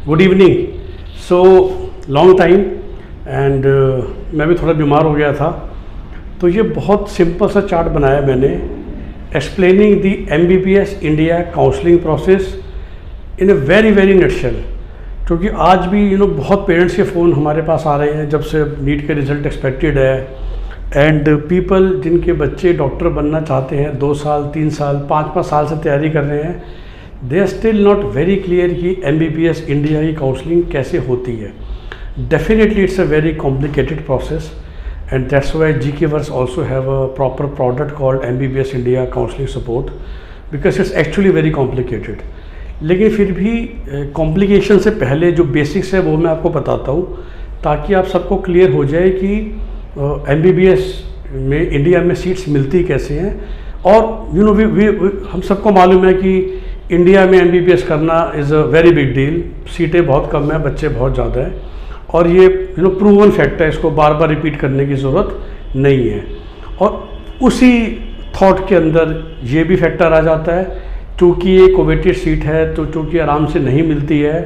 Good evening. So long time and मैं भी थोड़ा बीमार हो गया था, तो ये बहुत सिंपल सा चार्ट बनाया मैंने explaining the MBBS India counselling process in a very very nutshell. क्योंकि आज भी बहुत पेरेंट्स के फ़ोन हमारे पास आ रहे हैं जब से नीट के रिज़ल्ट एक्सपेक्टेड है, एंड पीपल जिनके बच्चे डॉक्टर बनना चाहते हैं 2 साल 3 साल 5 साल से तैयारी कर रहे हैं, they are still not very clear कि MBBS इंडिया की काउंसलिंग कैसे होती है। Definitely it's a very complicated process and that's why GKverse also have a proper product called MBBS India Counseling Support because it's actually very complicated। लेकिन फिर भी complication से पहले जो बेसिक्स है वो मैं आपको बताता हूँ, ताकि आप सबको क्लियर हो जाए कि MBBS में इंडिया में सीट्स मिलती कैसे हैं। और हम सबको मालूम है कि इंडिया में MBBS करना is a very big deal. सीटें बहुत कम है, बच्चे बहुत ज़्यादा है, और ये प्रूवन फैक्ट है, इसको बार बार रिपीट करने की ज़रूरत नहीं है। और उसी थॉट के अंदर ये भी फैक्टर आ जाता है, चूँकि ये कोवेटेड सीट है तो चूँकि आराम से नहीं मिलती है,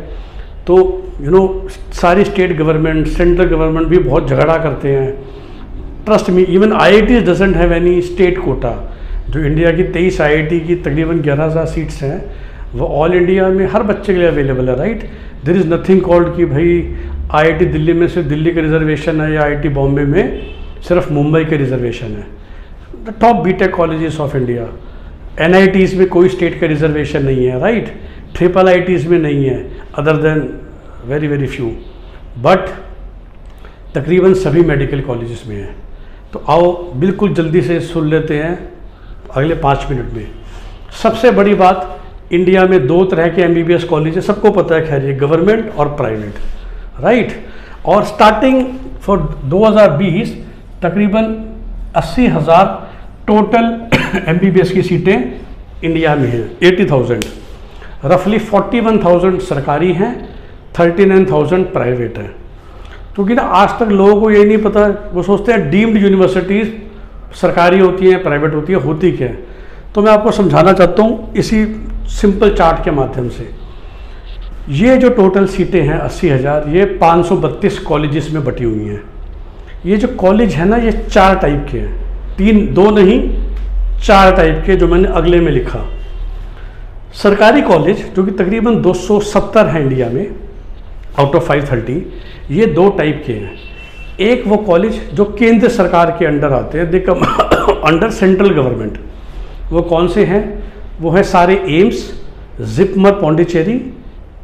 तो सारी स्टेट गवर्नमेंट सेंट्रल गवर्नमेंट भी बहुत झगड़ा करते हैं। Trust me, even IIT doesn't have any state quota. जो इंडिया की 23 IIT की तकरीबन 11,000 सीट्स हैं, वो ऑल इंडिया में हर बच्चे के लिए अवेलेबल है, right. There is nothing called कि भाई IIT दिल्ली में सिर्फ दिल्ली का रिजर्वेशन है या IIT बॉम्बे में सिर्फ मुंबई के रिजर्वेशन है। The top BTech colleges of India, NITs में कोई स्टेट का रिजर्वेशन नहीं है, राइट। IIITs में नहीं है, other than very very few, but तकरीबन सभी मेडिकल कॉलेजेस में है। तो आओ बिल्कुल जल्दी से सुन लेते हैं अगले 5 मिनट में। सबसे बड़ी बात, इंडिया में 2 तरह के MBBS कॉलेज है, सबको पता है, खैर, ये गवर्नमेंट और प्राइवेट, राइट। और स्टार्टिंग फॉर 2020 तकरीबन 80,000 टोटल MBBS की सीटें इंडिया में हैं, 80,000। रफली 41,000 सरकारी हैं, 39,000 प्राइवेट हैं। क्योंकि आज तक लोगों को ये नहीं पता, वो सोचते हैं डीम्ड यूनिवर्सिटीज़ सरकारी होती हैं प्राइवेट होती है, होती क्या है। तो मैं आपको समझाना चाहता हूँ इसी सिंपल चार्ट के माध्यम से। ये जो टोटल सीटें हैं 80,000, ये 532 कॉलेजेस में बटी हुई हैं। ये जो कॉलेज है ना, ये 4 टाइप के हैं, 2 नहीं 4 टाइप के, जो मैंने अगले में लिखा। सरकारी कॉलेज जो कि तकरीबन 270 हैं इंडिया में आउट ऑफ 530, ये 2 टाइप के हैं। एक वो कॉलेज जो केंद्र सरकार के अंडर आते हैं, दे कम अंडर सेंट्रल गवर्नमेंट। वो कौन से हैं? वो है सारे एम्स, जिपमर पौंडीचेरी,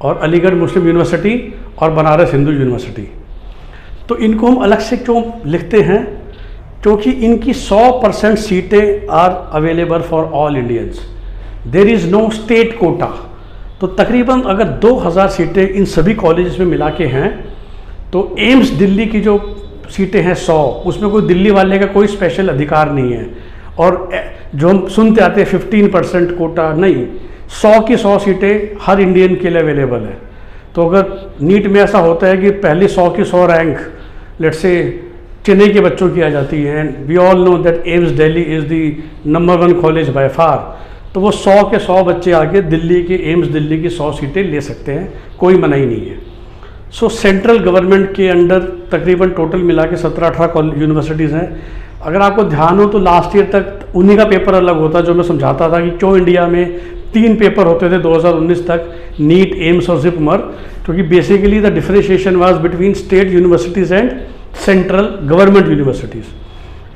और अलीगढ़ मुस्लिम यूनिवर्सिटी, और बनारस हिंदू यूनिवर्सिटी। तो इनको हम अलग से क्यों लिखते हैं? क्योंकि इनकी 100% सीटें are available for all Indians, there is no state quota. तो तकरीबन अगर 2,000 सीटें इन सभी कॉलेजेस में मिला के हैं, तो एम्स दिल्ली की जो सीटें हैं 100, उसमें कोई दिल्ली वाले का कोई स्पेशल अधिकार नहीं है। और जो हम सुनते आते हैं 15% कोटा, नहीं, 100 की 100 सीटें हर इंडियन के लिए अवेलेबल है। तो अगर नीट में ऐसा होता है कि पहले 100 की 100 रैंक लेट्स से चेन्नई के बच्चों की आ जाती है, and we all know that AIIMS Delhi is the number 1 college by far, तो वो 100 के 100 बच्चे आके दिल्ली के एम्स दिल्ली की 100 सीटें ले सकते हैं, कोई मनाही नहीं है। सो सेंट्रल गवर्नमेंट के अंडर तकरीबन टोटल मिला के 17-18 यूनिवर्सिटीज़ हैं। अगर आपको ध्यान हो तो लास्ट ईयर तक उन्हीं का पेपर अलग होता, जो मैं समझाता था कि क्यों इंडिया में 3 पेपर होते थे 2019 तक, नीट, एम्स और जिपमर। क्योंकि basically the differentiation was between state universities and central government universities.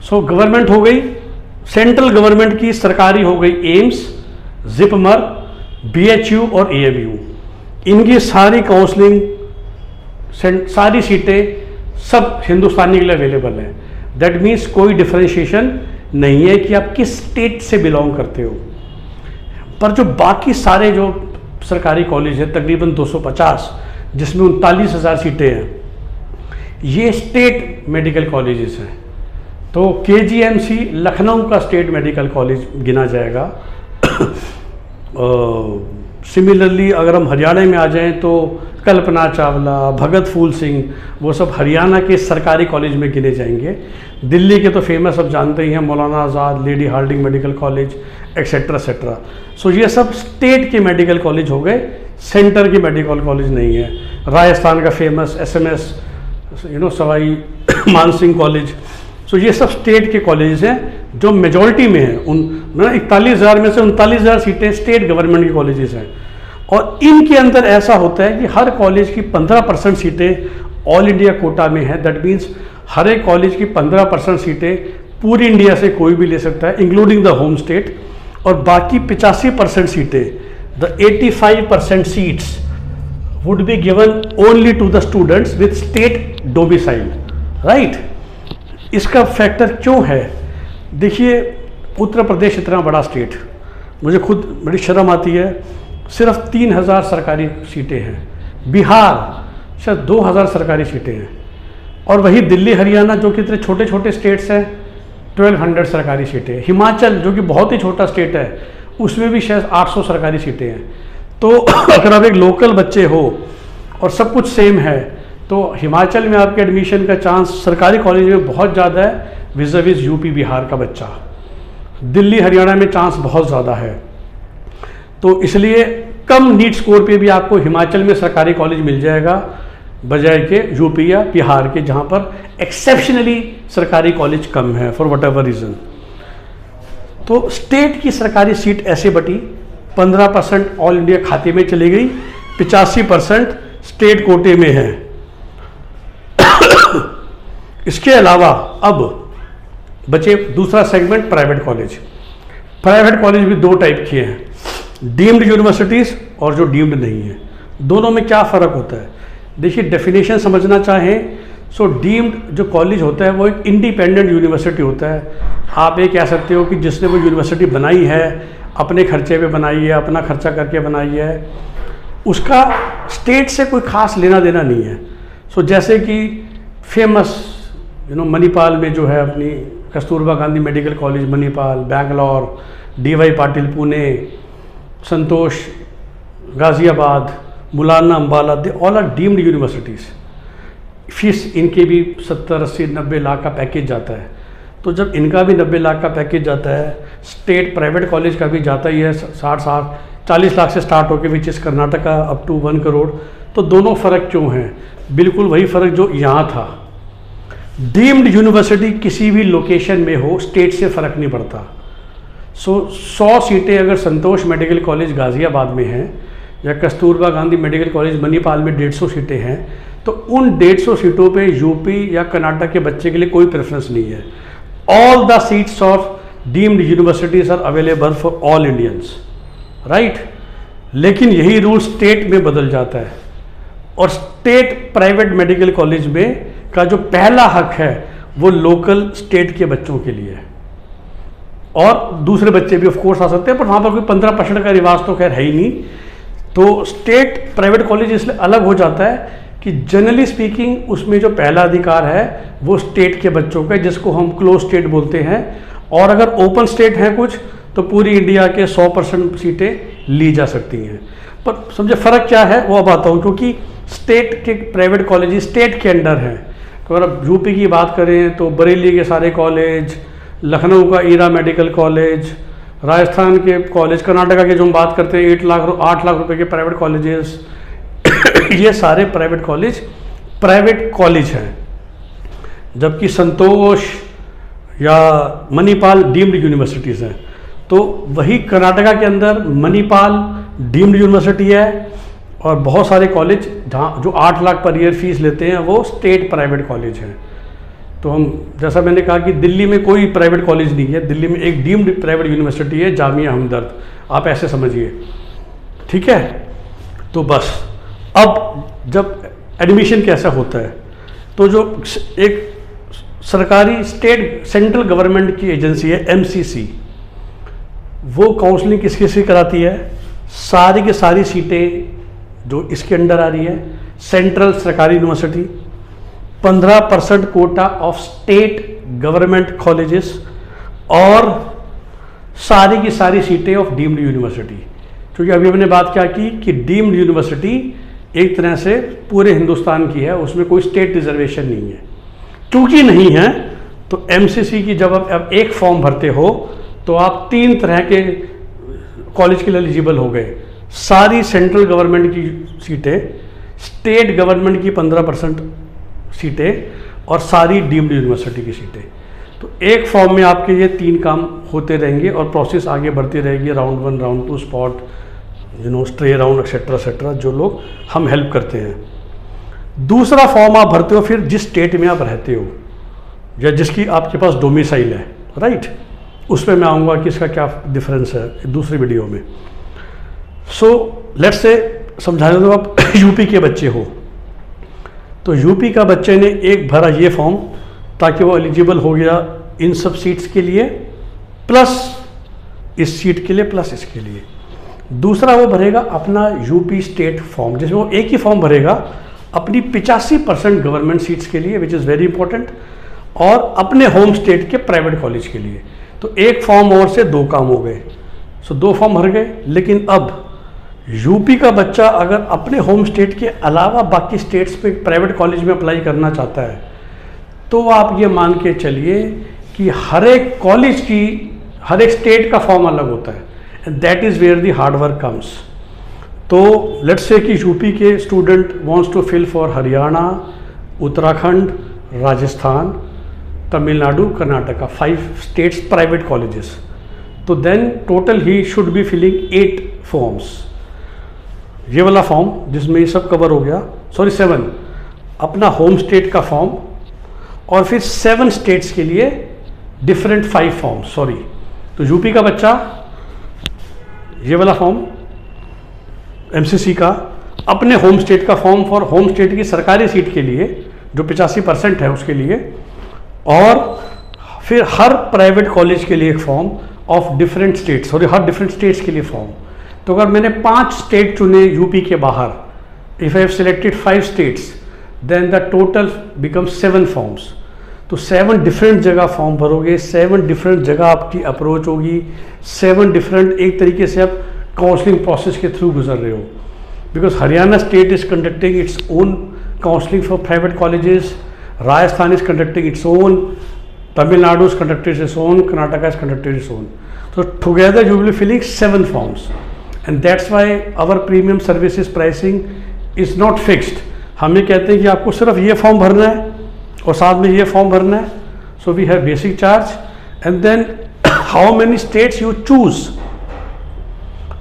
So government हो गई, सेंट्रल गवर्नमेंट की सरकारी हो गई एम्स, जिपमर, BHU और AMU। इनकी सारी काउंसलिंग, सारी सीटें सब हिंदुस्तानी के लिए अवेलेबल हैं। दैट मीन्स कोई डिफरेंशिएशन नहीं है कि आप किस स्टेट से बिलोंग करते हो। पर जो बाकी सारे जो सरकारी कॉलेज हैं तकरीबन 250, जिसमें 39,000 सीटें हैं, ये स्टेट मेडिकल कॉलेजेस हैं। तो KGMC लखनऊ का स्टेट मेडिकल कॉलेज गिना जाएगा। सिमिलरली अगर हम हरियाणा में आ जाएं तो कल्पना चावला, भगत फूल सिंह, वो सब हरियाणा के सरकारी कॉलेज में गिने जाएंगे। दिल्ली के तो फेमस अब जानते ही हैं, Maulana Azad, Lady Hardinge Medical College, etcetera etcetera. So ये सब स्टेट के मेडिकल कॉलेज हो गए, सेंटर के मेडिकल कॉलेज नहीं है। राजस्थान का famous SMS Sawai Mansingh college. So ये सब स्टेट के कॉलेज हैं जो मेजॉरिटी में हैं। उन 41,000 में से 39,000 सीटें स्टेट गवर्नमेंट की कॉलेजेस हैं। और इनके अंदर ऐसा होता है कि हर कॉलेज की 15% सीटें ऑल इंडिया कोटा में है। दैट मीन्स हर एक कॉलेज की 15% सीटें पूरी इंडिया से कोई भी ले सकता है, इंक्लूडिंग द होम स्टेट। और बाकी 85% सीटें, the 85% seats would be given only to the students with state domicile, right? इसका फैक्टर क्यों है? देखिए, उत्तर प्रदेश इतना बड़ा स्टेट, मुझे खुद बड़ी शर्म आती है, सिर्फ 3,000 सरकारी सीटें हैं। बिहार शायद 2,000 सरकारी सीटें हैं। और वही दिल्ली हरियाणा जो कि इतने छोटे छोटे स्टेट्स हैं, 1,200 सरकारी सीटें। हिमाचल जो कि बहुत ही छोटा स्टेट है, उसमें भी शायद 800 सरकारी सीटें हैं। तो अगर आप एक लोकल बच्चे हो और सब कुछ सेम है, तो हिमाचल में आपके एडमिशन का चांस सरकारी कॉलेज में बहुत ज़्यादा है विज़ यूपी बिहार का बच्चा। दिल्ली हरियाणा में चांस बहुत ज़्यादा है। तो इसलिए कम नीट स्कोर पे भी आपको हिमाचल में सरकारी कॉलेज मिल जाएगा बजाय के यूपी या बिहार के, जहाँ पर एक्सेप्शनली सरकारी कॉलेज कम है फॉर वट एवर रीज़न। तो स्टेट की सरकारी सीट ऐसे बटी, 15% ऑल इंडिया खाते में चली गई, 85% स्टेट कोटे में है। इसके अलावा अब बचे दूसरा segment, private college. Private college भी दो टाइप के हैं, डीम्ड यूनिवर्सिटीज़ और जो डीम्ड नहीं है। दोनों में क्या फ़र्क होता है? देखिए, डेफिनेशन समझना चाहें, सो डीम्ड जो कॉलेज होता है वो एक इंडिपेंडेंट यूनिवर्सिटी होता है। आप ये कह सकते हो कि जिसने वो यूनिवर्सिटी बनाई है, अपने खर्चे पे बनाई है, अपना खर्चा करके बनाई है, उसका स्टेट से कोई खास लेना देना नहीं है। सो जैसे कि फेमस मणिपाल में जो है अपनी Kasturba Gandhi medical college Manipal, Bangalore, DY Patil Pune, Santosh Ghaziabad, Mullana Ambala, they all are deemed universities. Fees इनके भी 70, 80, 90 लाख का पैकेज जाता है। तो जब इनका भी 90 लाख का पैकेज जाता है, स्टेट प्राइवेट कॉलेज का भी जाता ही है 60, 40 लाख से स्टार्ट होकर, which is Karnataka up to 1 crore. तो दोनों फ़र्क क्यों हैं? बिल्कुल वही फ़र्क जो यहाँ था। डीम्ड यूनिवर्सिटी किसी भी लोकेशन में हो, स्टेट से फ़र्क नहीं पड़ता। सो 100 सीटें अगर संतोष मेडिकल कॉलेज गाज़ियाबाद में हैं या कस्तूरबा गांधी मेडिकल कॉलेज मणिपाल में 150 सीटें हैं, तो उन 150 सीटों पे यूपी या कर्नाटक के बच्चे के लिए कोई प्रेफरेंस नहीं है। All the seats of deemed universities are available for all Indians, right? लेकिन यही रूल स्टेट में बदल जाता है, और स्टेट प्राइवेट मेडिकल कॉलेज में का जो पहला हक है वो लोकल स्टेट के बच्चों के लिए है। और दूसरे बच्चे भी ऑफ कोर्स आ सकते हैं, पर वहाँ पर कोई 15% का रिवाज तो खैर है ही नहीं। तो स्टेट प्राइवेट कॉलेज इसलिए अलग हो जाता है कि जनरली स्पीकिंग उसमें जो पहला अधिकार है वो स्टेट के बच्चों का, जिसको हम क्लोज स्टेट बोलते हैं। और अगर ओपन स्टेट हैं कुछ, तो पूरी इंडिया के 100% सीटें ली जा सकती हैं। पर समझे फ़र्क क्या है वो अब आता हूँ, क्योंकि स्टेट के प्राइवेट कॉलेज स्टेट के अंडर हैं। तो अगर आप यूपी की बात करें तो बरेली के सारे कॉलेज, लखनऊ का ईरा मेडिकल कॉलेज, राजस्थान के कॉलेज, कर्नाटका के जो हम बात करते हैं 8 लाख रुपए के प्राइवेट कॉलेजेस, ये सारे प्राइवेट कॉलेज हैं। जबकि संतोष या मणिपाल डीम्ड यूनिवर्सिटीज़ हैं। तो वही कर्नाटका के अंदर मणिपाल डीम्ड यूनिवर्सिटी है, और बहुत सारे कॉलेज जहाँ जो 8 लाख पर ईयर फीस लेते हैं वो स्टेट प्राइवेट कॉलेज हैं। तो हम, जैसा मैंने कहा कि दिल्ली में कोई प्राइवेट कॉलेज नहीं है, दिल्ली में एक डीम्ड प्राइवेट यूनिवर्सिटी है, जामिया हमदर्द, आप ऐसे समझिए, ठीक है? तो बस अब जब एडमिशन कैसा होता है, तो जो एक सरकारी स्टेट सेंट्रल गवर्नमेंट की एजेंसी है MCC, वो काउंसलिंग किस किस की कराती है? सारी की सारी सीटें जो इसके अंडर आ रही है, सेंट्रल सरकारी university, 15% Kota of state government colleges, और सारी की सारी सीटें ऑफ डीम्ड यूनिवर्सिटी। क्योंकि अभी हमने बात क्या की कि डीम्ड यूनिवर्सिटी एक तरह से पूरे हिंदुस्तान की है, उसमें कोई स्टेट रिजर्वेशन नहीं है। क्योंकि नहीं है तो MCC की जब आप एक फॉर्म भरते हो तो आप 3 तरह के कॉलेज के लिए एलिजिबल हो गए। सारी सेंट्रल गवर्नमेंट की सीटें, स्टेट गवर्नमेंट की 15% सीटें और सारी डीम्ड यूनिवर्सिटी की सीटें। तो एक फॉर्म में आपके ये 3 काम होते रहेंगे और प्रोसेस आगे बढ़ती रहेगी, round 1, round 2, spot, stray round, etcetera etcetera, जो लोग हम हेल्प करते हैं। दूसरा फॉर्म आप भरते हो फिर जिस स्टेट में आप रहते हो या जिसकी आपके पास डोमिसाइल है, राइट। उस पर मैं आऊँगा कि इसका क्या डिफरेंस है दूसरी वीडियो में। सो लेट्स से समझा दो, आप यूपी के बच्चे हो, तो यूपी का बच्चे ने एक भरा ये फॉर्म ताकि वो एलिजिबल हो गया इन सब सीट्स के लिए, प्लस इस सीट के लिए, प्लस इसके लिए। दूसरा वो भरेगा अपना यूपी स्टेट फॉर्म, जिसमें वो एक ही फॉर्म भरेगा अपनी 85% गवर्नमेंट सीट्स के लिए, विच इज़ वेरी इंपॉर्टेंट, और अपने होम स्टेट के प्राइवेट कॉलेज के लिए। तो एक फॉर्म और से 2 काम हो गए। सो 2 फॉर्म भर गए। लेकिन अब यूपी का बच्चा अगर अपने होम स्टेट के अलावा बाकी स्टेट्स में प्राइवेट कॉलेज में अप्लाई करना चाहता है, तो आप ये मान के चलिए कि हर एक कॉलेज की, हर एक स्टेट का फॉर्म अलग होता है, and that is where the hard work comes. तो लेट्स से कि यूपी के student wants to fill for Haryana, Uttarakhand, Rajasthan, Tamil Nadu, Karnataka, 5 states private colleges. तो then total he should be filling 8 forms. ये वाला फॉर्म जिसमें ये सब कवर हो गया, 7, अपना होम स्टेट का फॉर्म, और फिर 7 स्टेट्स के लिए डिफरेंट 5 फॉर्म्स। तो यूपी का बच्चा ये वाला फॉर्म एमसीसी का, अपने होम स्टेट का फॉर्म फॉर होम स्टेट की सरकारी सीट के लिए जो 85% है उसके लिए, और फिर हर प्राइवेट कॉलेज के लिए एक form of different states, her different states के लिए फॉर्म। तो अगर मैंने 5 स्टेट चुने यूपी के बाहर, if I have selected 5 states, then the total becomes 7 forms. तो 7 डिफरेंट जगह फॉर्म भरोगे, 7 डिफरेंट जगह आपकी अप्रोच होगी, 7 डिफरेंट, एक तरीके से आप काउंसलिंग प्रोसेस के थ्रू गुजर रहे हो। Because Haryana state is conducting its own counselling for private colleges, Rajasthan is conducting its own, Tamil Nadu is conducting its own, Karnataka is conducting its own. So together you will be filling 7 forms, and that's why our premium services pricing is not fixed. हम ये कहते हैं कि आपको सिर्फ ये form भरना है और साथ में ये फॉर्म भरना है। So we have basic charge, and then how many states you choose.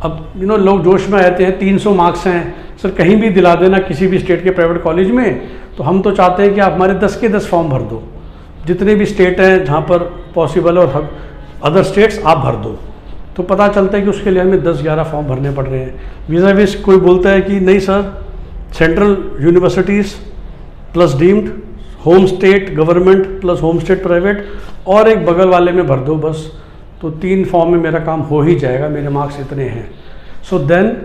अब लोग जोश में रहते हैं, 300 मार्क्स हैं सर, कहीं भी दिला देना किसी भी स्टेट के प्राइवेट कॉलेज में। तो हम तो चाहते हैं कि आप हमारे 10 के 10 फॉर्म भर दो, जितने भी स्टेट हैं जहाँ पर पॉसिबल, और अदर स्टेट्स आप भर दो। तो पता चलता है कि उसके लिए हमें 10-11 फॉर्म भरने पड़ रहे हैं। वीज़ा विस कोई बोलता है कि नहीं sir, central universities plus deemed, home state government plus home state private, और एक बगल वाले में भर दो बस। तो 3 फॉर्म में मेरा काम हो ही जाएगा, मेरे मार्क्स इतने हैं। So then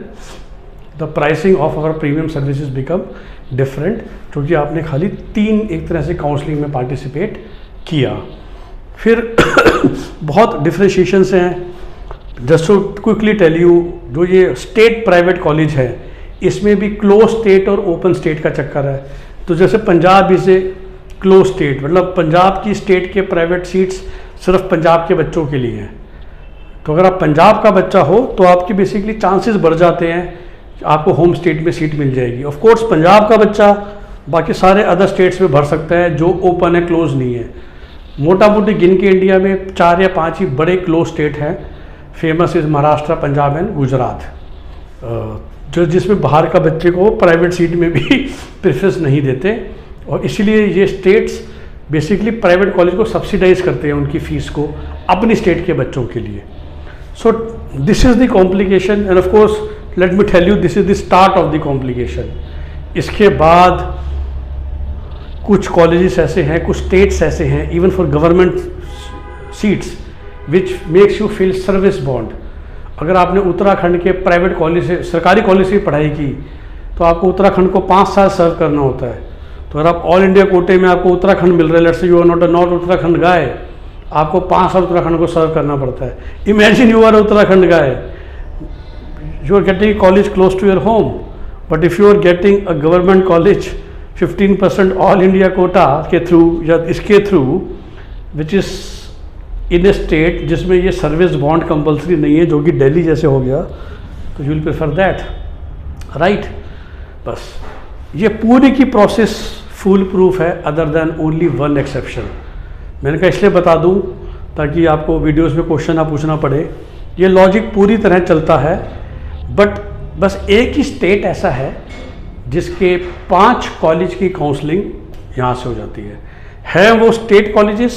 the pricing of our premium services become different, क्योंकि आपने खाली 3 एक तरह से काउंसलिंग में पार्टिसिपेट किया। फिर बहुत डिफ्रेंशिएशंस हैं। Just to quickly tell you, जो ये स्टेट प्राइवेट कॉलेज है इसमें भी क्लोज स्टेट और ओपन स्टेट का चक्कर है। तो जैसे Punjab is a close state, मतलब पंजाब की स्टेट के प्राइवेट सीट्स सिर्फ पंजाब के बच्चों के लिए हैं। तो अगर आप पंजाब का बच्चा हो तो आपकी बेसिकली चांसेस बढ़ जाते हैं, आपको होम स्टेट में सीट मिल जाएगी। ऑफ कोर्स पंजाब का बच्चा बाकी सारे अदर स्टेट्स में भर सकता है जो ओपन है, क्लोज नहीं है। मोटा मोटी गिन के इंडिया में 4 या 5 ही बड़े क्लोज स्टेट हैं। Famous is Maharashtra, Punjab and Gujarat, जो जिसमें बाहर का बच्चे को प्राइवेट सीट में भी प्रेफरेंस नहीं देते, और इसीलिए ये स्टेट्स बेसिकली प्राइवेट कॉलेज को सब्सिडाइज करते हैं उनकी फ़ीस को अपनी स्टेट के बच्चों के लिए। So this is the complication, and of course let me tell you this is the start of the complication. इसके बाद कुछ कॉलेजेस ऐसे हैं, कुछ स्टेट्स ऐसे हैं, even for government seats which makes you feel service bond. अगर आपने उत्तराखंड के प्राइवेट कॉलेज से, सरकारी कॉलेज से पढ़ाई की, तो आपको उत्तराखंड को 5 साल सर्व करना होता है। तो अगर आप ऑल इंडिया कोटे में आपको उत्तराखंड मिल रहा है, let's say you are not a not Uttarakhand guy, आपको 5 साल उत्तराखंड को सर्व करना पड़ता है। Imagine you are Uttarakhand guy, you are getting a college close to your home, but if you are getting a government college 15% all India quota के through या इसके through, which is in A state जिसमें ये service bond compulsory नहीं है, जो कि दिल्ली जैसे हो गया, तो you will prefer that, right. बस ये पूरी की प्रोसेस फुल प्रूफ है, other than only one exception. मैंने कहा इसलिए बता दूं ताकि आपको वीडियोस में क्वेश्चन ना पूछना पड़े। ये लॉजिक पूरी तरह चलता है, बट बस एक ही स्टेट ऐसा है जिसके 5 कॉलेज की काउंसलिंग यहाँ से हो जाती है वो स्टेट कॉलेजेस,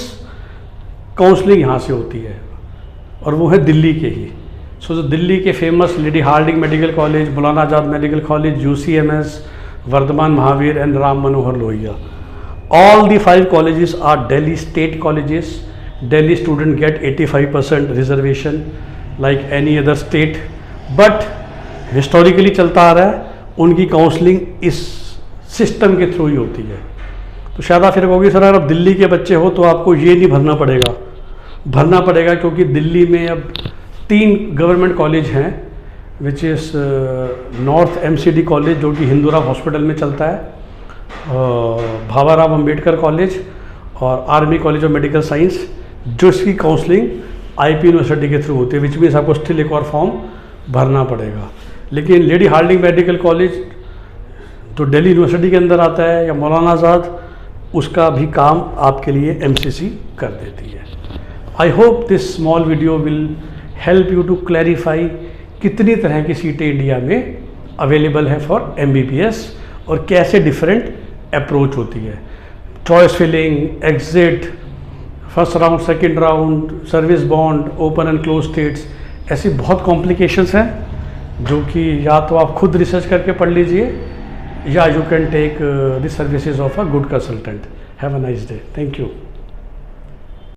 काउंसलिंग यहाँ से होती है, और वो है दिल्ली के ही। सो जो दिल्ली के famous Lady Hardinge Medical College, Maulana Azad Medical College, UCMS, Vardhman Mahavir and Ram Manohar Lohia, all the 5 colleges are Delhi state colleges. Delhi student get 85% reservation like any other state, but historically चलता आ रहा है, उनकी काउंसलिंग इस सिस्टम के थ्रू ही होती है। तो शायद आप फिर कहोगे सर अगर आप दिल्ली के बच्चे हो तो आपको ये नहीं भरना पड़ेगा क्योंकि दिल्ली में अब 3 गवर्नमेंट कॉलेज हैं, which is north MCD college जो कि हिंदूरा हॉस्पिटल में चलता है, भावाराव अंबेडकर कॉलेज और army college of medical science, जो इसकी काउंसलिंग IP यूनिवर्सिटी के थ्रू होती है, विच मीन्स आपको स्टिल एक और फॉर्म भरना पड़ेगा। लेकिन लेडी हार्डिंग मेडिकल कॉलेज जो दिल्ली यूनिवर्सिटी के अंदर आता है, या मौलाना आज़ाद, उसका भी काम आपके लिए MCC कर देती है। I hope this small video will help you to clarify कितनी तरह की सीटें इंडिया में अवेलेबल है फॉर MBBS और कैसे डिफरेंट अप्रोच होती है, choice filling, exit, first round, second round, service bond, open and close states, ऐसी बहुत कॉम्प्लिकेशंस हैं जो कि या तो आप खुद रिसर्च करके पढ़ लीजिए या you can take the services of a good consultant. Have a nice day, thank you.